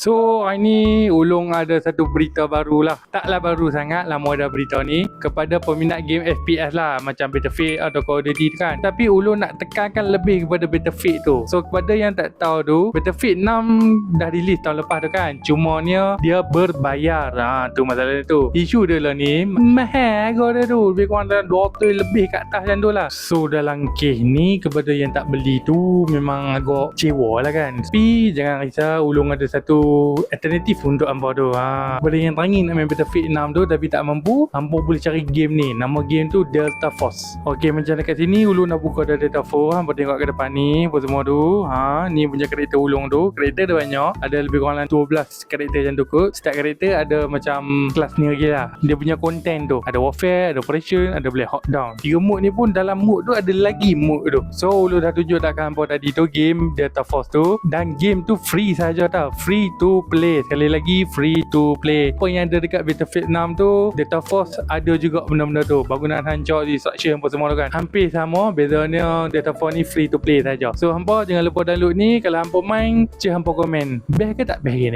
So hari ni Ulung ada satu berita baru lah. Taklah baru sangat, lama dah berita ni, kepada peminat game FPS lah, macam Battlefield atau Call of Duty kan. Tapi Ulung nak tekankan lebih kepada Battlefield tu. So kepada yang tak tahu tu, Battlefield 6 dah release tahun lepas tu kan. Cumanya dia berbayar. Tu masalah dia tu. Isu dia lah ni mahal harga dia tu, lebih kurang dalam 200 lebih kat atas macam tu lah. So dalam kes ni, kepada yang tak beli tu memang agak kecewa lah kan. Tapi jangan risau, Ulung ada satu alternatif untuk hampa tu. Boleh yang teringin nak main Battlefield 6 tu tapi tak mampu, hampa boleh cari game ni. Nama game tu Delta Force. Okey, macam dekat sini Ulung nak buka dah Delta Force. Hampa tengok ke depan ni apa semua tu. Ni punya karakter Ulung tu. Karakter dia banyak, ada lebih kurang 12 karakter macam tu kot. Setiap karakter ada macam kelas ni lagi lah. Dia punya konten tu ada warfare, ada operation, ada boleh hot down. 3 mode ni pun dalam mode tu ada lagi mode tu. So Ulung dah tunjuk tak hampa tadi tu game Delta Force tu. Dan game tu free saja tau. Free to play. Sekali lagi free to play. Apa yang ada dekat Battlefield 6 tu, Delta Force ada juga benda-benda tu. Bangunan hancur, destruction apa semua tu kan. Hampir sama, bezanya Delta Force ni free to play saja. So hampa jangan lupa download ni. Kalau hampa main, cik hampa komen, best ke tak best ni?